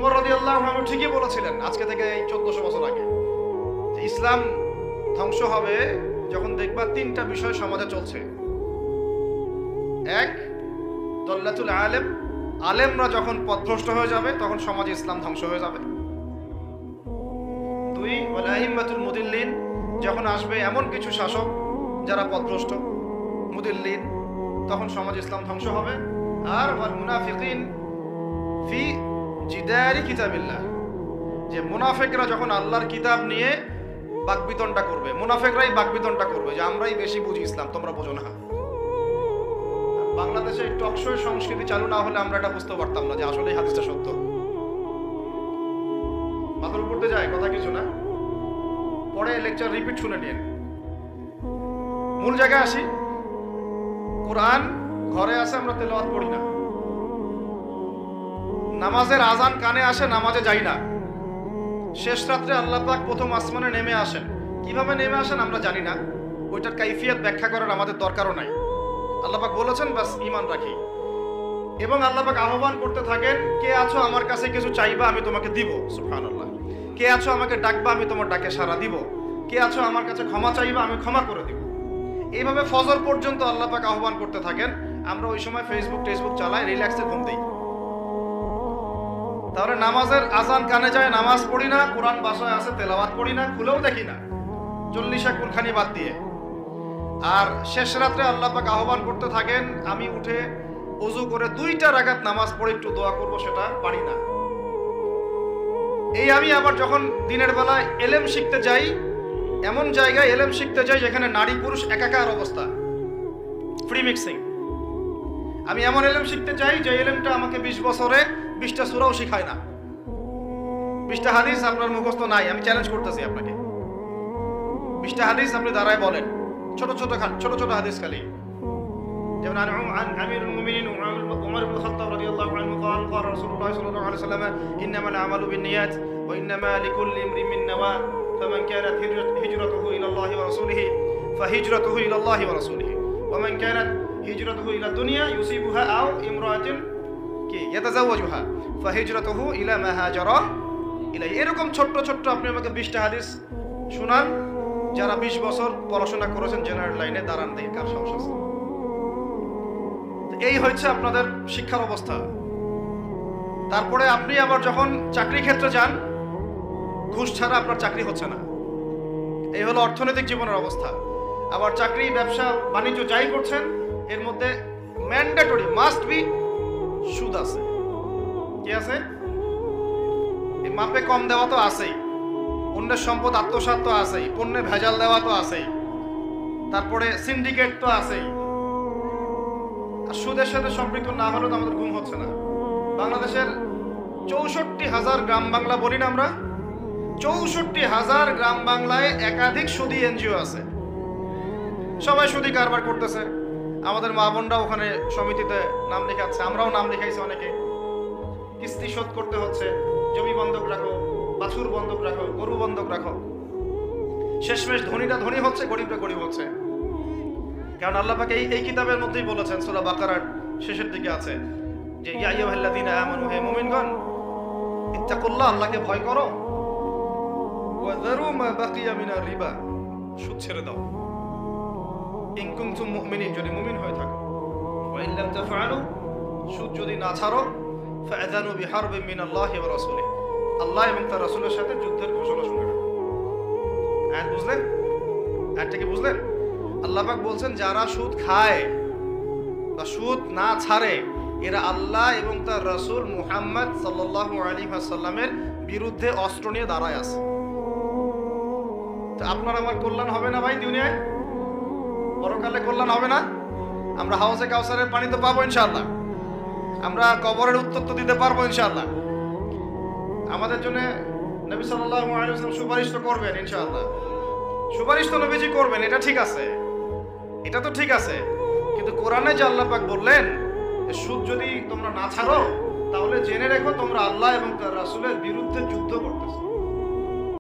উমর রাদিয়াল্লাহু আনহু ঠিকই বলেছিলেন আজকে থেকে এই 1400 বছর আগে, যে ইসলাম ধ্বংস হবে যখন দেখবা তিনটা বিষয় সমাজে চলছে। এক, দল্লাতুল আলেম, আলেমরা যখন পথভ্রষ্ট হয়ে যাবে তখন সমাজে ইসলাম ধ্বংস হয়ে যাবে। দুই, ওয়াল আইম্মাতুল মুদিল্লিন, যখন আসবে এমন কিছু শাসক যারা পথভ্রষ্ট মুদিল্লিন, তখন সমাজ ইসলাম ধ্বংস হবে। আর ওয়াল মুনাফিকিন ফি জিদারি কিতাবিল্লাহ, যে মুনাফিকরা যখন আল্লাহর কিতাব নিয়ে বাকবিতণ্ডা করবে, মুনাফিকরাই বাকবিতণ্ডা করবে যে আমরাই বেশি বুঝি ইসলাম, তোমরা বোঝো না। বাংলাদেশে টকশোর সংস্কৃতি চালু না হলে আমরা এটা বুঝতে পারতাম না যে আসলে এই হাদিসটা সত্য। মাথার উপর দিয়ে যায় কথা কিছু না, পরে লেকচার রিপিট শুনে নিন। মূল জায়গায় আসি। কোরআন ঘরে আসে, আমরা তেলাওয়াত পড়ি না। নামাজের আজান কানে আসে, নামাজে যাই না। শেষ রাত্রে আল্লাহ পাক প্রথম আসমানে নেমে আসেন, কিভাবে নেমে আসেন আমরা জানি না, ওইটার কাইফিয়ত ব্যাখ্যা করার আমাদের দরকারও নাই। আল্লাহ পাক বলেছেন, বাস ঈমান রাখি। এবং আল্লাহ পাক আহ্বান করতে থাকেন, কে আছো আমার কাছে কিছু চাইবা আমি তোমাকে দিব, সুবহানাল্লাহ। কে আছো আমাকে ডাকবা আমি তোমার ডাকে সাড়া দিব। কে আছো আমার কাছে ক্ষমা চাইবা আমি ক্ষমা করে দিব। এইভাবে ফজর পর্যন্ত আল্লাহ পাক আহ্বান করতে থাকেন। আমরা ওই সময় ফেসবুক টেসবুক চালাই, রিল্যাক্সে ঘুম দিই। তাহলে নামাজের আজান কানে যায়, নামাজ পড়ি না, কোরআন বাসায় আছে তেলাওয়াত পড়ি না, খুলেও দেখি না, 40 কুলখানি বাদ দিয়ে। আর শেষ রাত্রে আল্লাহ পাক আহ্বান করতে থাকেন, আমি উঠে ওযু করে 2টা রাকাত নামাজ পড়ে একটু দোয়া করব, সেটা পারি না। এই আমি আবার যখন দিনের বেলায় এলেম শিখতে যাই, এমন জায়গায় এলেম শিখতে যাই যেখানে নারী পুরুষ একাকার অবস্থা, ফ্রি মিক্সিং। আমি এমন এলেম শিখতে চাই যে এলেমটা আমাকে 20 বছরে 20টা সূরাও শিখায় না, 20টা হাদিস আপনার মুখস্থ নাই। আমি চ্যালেঞ্জ করতেছি আপনাকে, 20টা হাদিস আপনি দাঁড়ায় বলেন, ছোট ছোট হাদিস খালি। যেমন আমিরুল মুমিনিন উমর ইবনে খাত্তাব রাদিয়াল্লাহু আনহু قال قال رسول الله صلى الله عليه وسلم انما الاعمال بالنيات وانما لكل امرئ ما نوى فمن كانت هجرته الى الله ورسوله فهجرته الى الله ورسوله ومن كانت هجرته الى الدنيا يصيبها او امرأة يتزوجها فهجرته الى ما هاجر اليه। এরকম ছোট ছোট আপনি আমাকে 20টা হাদিস শুনান, যারা 20 বছর পড়াশোনা করেছেন জেনারেল লাইনে, দাঁড়ান দেই কার সাহস আছে। এই হচ্ছে আপনাদের শিক্ষার অবস্থা। তারপরে আপনি আবার যখন চাকরি ক্ষেত্রে যান, ঘুষ ছাড়া আপনার চাকরি হচ্ছে না। এই হলো অর্থনৈতিক জীবনের অবস্থা। আবার চাকরি ব্যবসা বাণিজ্য যাই করছেন, এর মধ্যে ম্যান্ডেটরি মাস্ট বি সুদ আছে। কি আছে? এই মাপে কম দেওয়া তো আছেই, অন্যের সম্পদ আত্মসাৎ তো আছেই, পণ্যে ভেজাল দেওয়া তো আছেই, তারপরে সিন্ডিকেট তো আছেই। আর সুদের সাথে সম্পৃক্ত না হলে তো আমাদের ঘুম হচ্ছে না। বাংলাদেশের 64,000 গ্রাম বাংলা বলি না আমরা, 64,000 গ্রাম বাংলায় একাধিক সুদী এনজিও আছে, সবাই সুদী কারবার করতেছে। আমাদের মা বোনরা ওখানে সমিতিতে নাম লেখাচ্ছে, আমরাও নাম লেখাইছি অনেকে। কিস্তি শোধ করতে হচ্ছে, জমি বন্ধক রাখো, বাছুর বন্ধক রাখো, গরু বন্ধক রাখো। শেষমেশ ধনীরা ধনী হচ্ছে, গরিবরা গরিব হচ্ছে। কারণ আল্লাহ পাক এই কিতাবের মধ্যেই বলেছেন, সূরা বাকারার শেষের দিকে আছে যে ইয়া আইয়ুহাল্লাযীনা আমানু, হে মুমিনগণ, ইত্তাকুল্লাহ, আল্লাহকে ভয় করো, ওয়া যারু মা বাকিয়া মিনার রিবা, সুদ ছেড়ে দাও, ইন কুনতুম মুমিনিন, যদি মুমিন হয়ে থাকো, ওয়া ইন লাম তাফআলু, সুদ যদি না ছাড়ো, ফাআযানু বিহারবিন মিনাল্লাহি ওয়া রাসূলিহি, আল্লাহ এবং তার রাসূলের সাথে যুদ্ধের ঘোষণা শুনে রাখো। আয়াত বুঝলেন? আয়াতটা কি বুঝলেন? আল্লাহ পাক বলছেন, যারা সুদ খায় বা সুদ না ছাড়ে, এরা আল্লাহ এবং তার রাসূল মুহাম্মদ সাল্লাল্লাহু আলাইহি ওয়াসাল্লামের বিরুদ্ধে অস্ত্র নিয়ে দাঁড়ায় আছে। তো আপনার আমার কল্যাণ হবে না ভাই? দুনিয়ায় পরকালে কল্যাণ হবে না? আমরা হাউজে কাউসারের পানি তো পাবো ইনশাআল্লাহ, আমরা কবরের উত্তর তো দিতে পারবো ইনশাআল্লাহ। আমাদের জন্য নবী সাল্লাল্লাহু আলাইহি ওয়াসাল্লাম সুপারিশ তো করবেন ইনশাআল্লাহ, সুপারিশ তো নবীজি করবেন, এটা ঠিক আছে, এটা তো ঠিক আছে। কিন্তু কোরআনে যে আল্লাহ পাক বললেন সুদ যদি তোমরা না ছাড়ো, তাহলে জেনে রেখো তোমরা আল্লাহ এবং তার রাসূলের বিরুদ্ধে যুদ্ধ করতেছো।